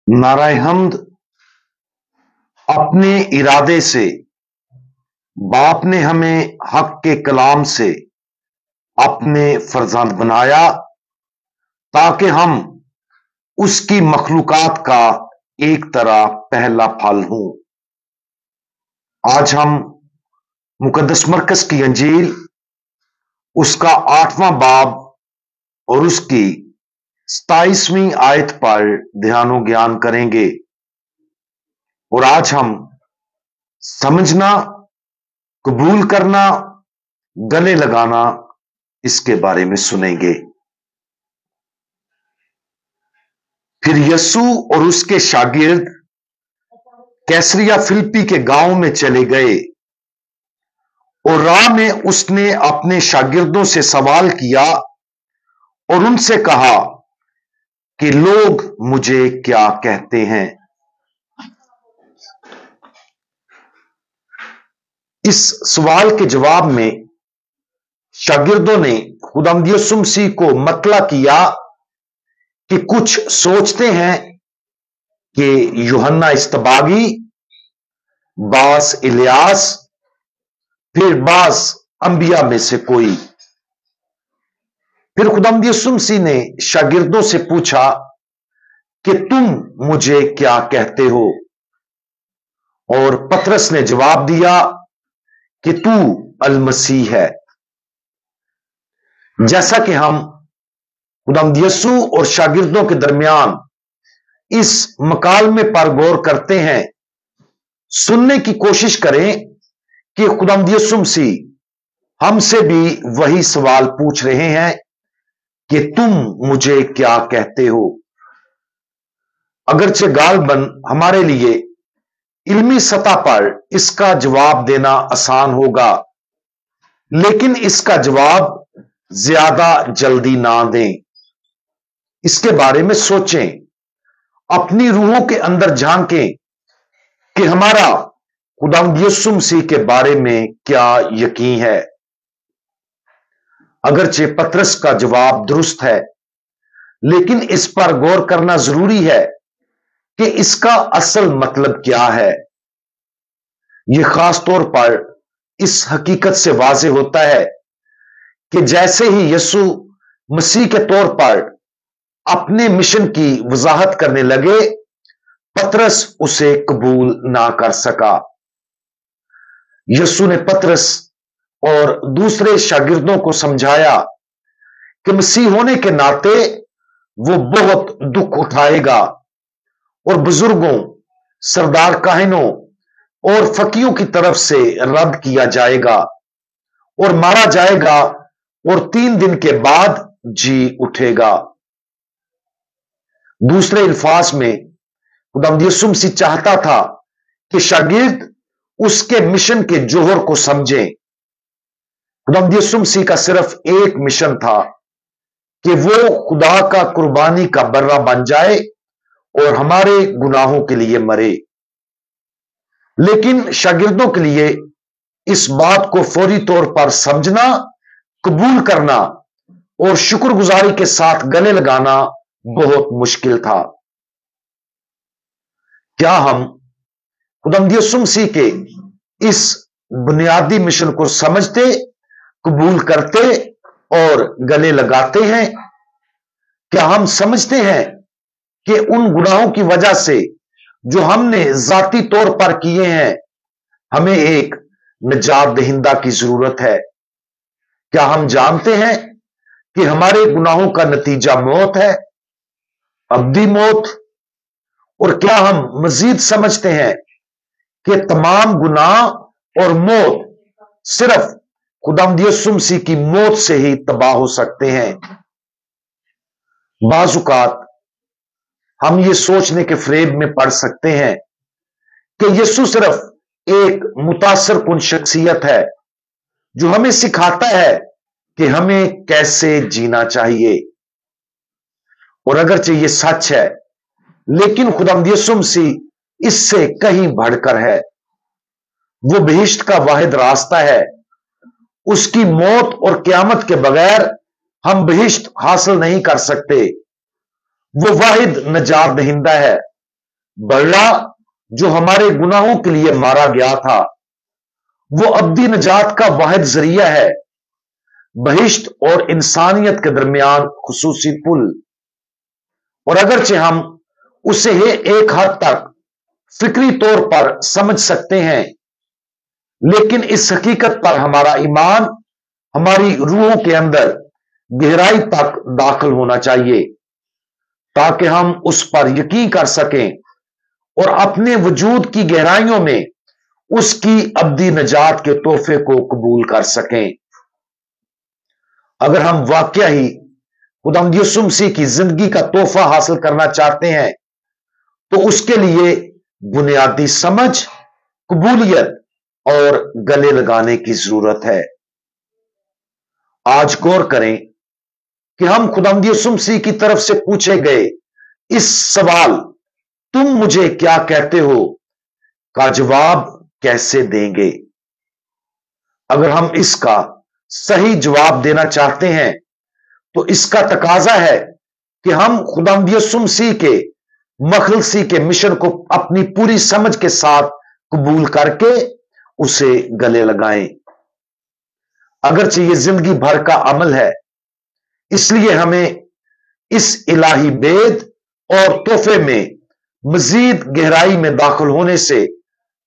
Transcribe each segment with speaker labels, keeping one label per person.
Speaker 1: नाराय हमद। अपने इरादे से बाप ने हमें हक के कलाम से अपने फर्जंद बनाया ताकि हम उसकी मखलूकात का एक तरह पहला फल हूं। आज हम मुकद्दस मरकस की अंजील उसका 8वां बाब और उसकी 27वीं आयत पर ध्यानो ज्ञान करेंगे और आज हम समझना, कबूल करना, गले लगाना इसके बारे में सुनेंगे। फिर यीशु और उसके शागिर्द कैसरिया फिलिप्पी के गांव में चले गए और राह में उसने अपने शागिर्दों से सवाल किया और उनसे कहा कि लोग मुझे क्या कहते हैं। इस सवाल के जवाब में शागिर्दों ने खुदावंद यीशु मसीह को मतला किया कि कुछ सोचते हैं कि यूहन्ना इस्तबागी, बास इलियास, फिर बास अंबिया में से कोई। फिर खुदावंद यीशु मसीह ने शागिर्दों से पूछा कि तुम मुझे क्या कहते हो, और पतरस ने जवाब दिया कि तू अल मसीह है। जैसा कि हम खुदावंद यीशु और शागिर्दों के दरमियान इस मकालमे पर गौर करते हैं, सुनने की कोशिश करें कि खुदावंद यीशु मसीह हमसे भी वही सवाल पूछ रहे हैं कि तुम मुझे क्या कहते हो। अगरचे गालबन हमारे लिए इल्मी सतह पर इसका जवाब देना आसान होगा, लेकिन इसका जवाब ज्यादा जल्दी ना दें। इसके बारे में सोचें, अपनी रूहों के अंदर झांकें कि हमारा खुदावंद यीशु मसीह के बारे में क्या यकीन है। अगरचे पतरस का जवाब दुरुस्त है, लेकिन इस पर गौर करना जरूरी है कि इसका असल मतलब क्या है। यह खास तौर पर इस हकीकत से वाज़ेह होता है कि जैसे ही यीशु मसीह के तौर पर अपने मिशन की वजाहत करने लगे, पतरस उसे कबूल ना कर सका। यीशु ने पतरस और दूसरे शागिर्दों को समझाया कि मसीह होने के नाते वो बहुत दुख उठाएगा और बुजुर्गों, सरदार काहिनों और फकीयों की तरफ से रद्द किया जाएगा और मारा जाएगा और 3 दिन के बाद जी उठेगा। दूसरे अल्फाज में खुदावंद यीशु मसीह चाहता था कि शागिर्द उसके मिशन के जोहर को समझें। खुदावंद यीशु मसीह का सिर्फ एक मिशन था कि वो खुदा का कुर्बानी का बर्रा बन जाए और हमारे गुनाहों के लिए मरे। लेकिन शागिर्दों के लिए इस बात को फौरी तौर पर समझना, कबूल करना और शुक्रगुजारी के साथ गले लगाना बहुत मुश्किल था। क्या हम खुदावंद यीशु मसीह के इस बुनियादी मिशन को समझते, कबूल करते और गले लगाते हैं? क्या हम समझते हैं कि उन गुनाहों की वजह से जो हमने जाती तौर पर किए हैं, हमें एक निजात दहिंदा की जरूरत है? क्या हम जानते हैं कि हमारे गुनाहों का नतीजा मौत है, अब्दी मौत? और क्या हम मजीद समझते हैं कि तमाम गुनाह और मौत सिर्फ खुदावंद यीशु मसीह की मौत से ही तबाह हो सकते हैं? बाजुकात हम ये सोचने के फ्रेब में पड़ सकते हैं कि यीशु सिर्फ एक मुतासर कुन शख्सियत है जो हमें सिखाता है कि हमें कैसे जीना चाहिए। और अगरचे ये सच है, लेकिन खुदावंद यीशु मसीह इससे कहीं बढ़कर है। वो बहिश्त का वाहिद रास्ता है। उसकी मौत और क़यामत के बगैर हम बहिश्त हासिल नहीं कर सकते। वो वाहिद नजात दहिंदा है बल्ला जो हमारे गुनाहों के लिए मारा गया था, वो अब्दी निजात का वाहिद जरिया है, बहिश्त और इंसानियत के दरमियान खुसूसी पुल। और अगरचे हम उसे एक हद तक फिक्री तौर पर समझ सकते हैं, लेकिन इस हकीकत पर हमारा ईमान हमारी रूहों के अंदर गहराई तक दाखिल होना चाहिए, ताकि हम उस पर यकीन कर सकें और अपने वजूद की गहराइयों में उसकी अब्दी निजात के तोहफे को कबूल कर सकें। अगर हम वाकया ही खुदावंद यीशु मसीह की जिंदगी का तोहफा हासिल करना चाहते हैं, तो उसके लिए बुनियादी समझ, कबूलियत और गले लगाने की जरूरत है। आज गौर करें कि हम खुदावंद यीशु मसीह की तरफ से पूछे गए इस सवाल, तुम मुझे क्या कहते हो, का जवाब कैसे देंगे। अगर हम इसका सही जवाब देना चाहते हैं, तो इसका तकाजा है कि हम खुदावंद यीशु मसीह के मखलसी के मिशन को अपनी पूरी समझ के साथ कबूल करके उसे गले लगाएं। अगरचे ये जिंदगी भर का अमल है, इसलिए हमें इस इलाही भेद और तोहफे में मजीद गहराई में दाखिल होने से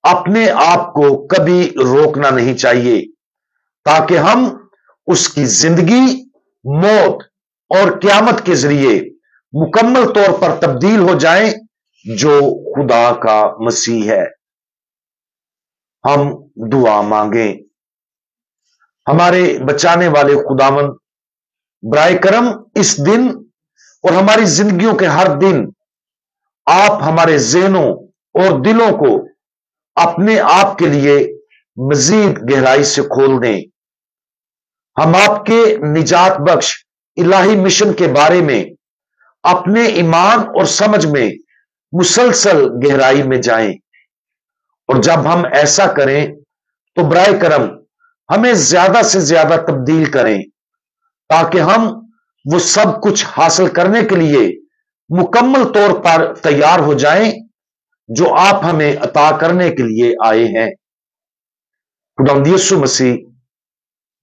Speaker 1: अपने आप को कभी रोकना नहीं चाहिए, ताकि हम उसकी जिंदगी, मौत और क़यामत के जरिए मुकम्मल तौर पर तब्दील हो जाएं, जो खुदा का मसीह है। हम दुआ मांगें। हमारे बचाने वाले खुदावंद, बराए करम इस दिन और हमारी जिंदगियों के हर दिन आप हमारे ज़हनों और दिलों को अपने आप के लिए मजीद गहराई से खोल दें। हम आपके निजात बख्श इलाही मिशन के बारे में अपने ईमान और समझ में मुसलसल गहराई में जाएं, और जब हम ऐसा करें तो बराए करम हमें ज्यादा से ज्यादा तब्दील करें, ताकि हम वो सब कुछ हासिल करने के लिए मुकम्मल तौर पर तैयार हो जाएं जो आप हमें अता करने के लिए आए हैं। खुदावंद यीशु मसीह,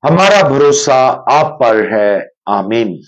Speaker 1: हमारा भरोसा आप पर है। आमीन।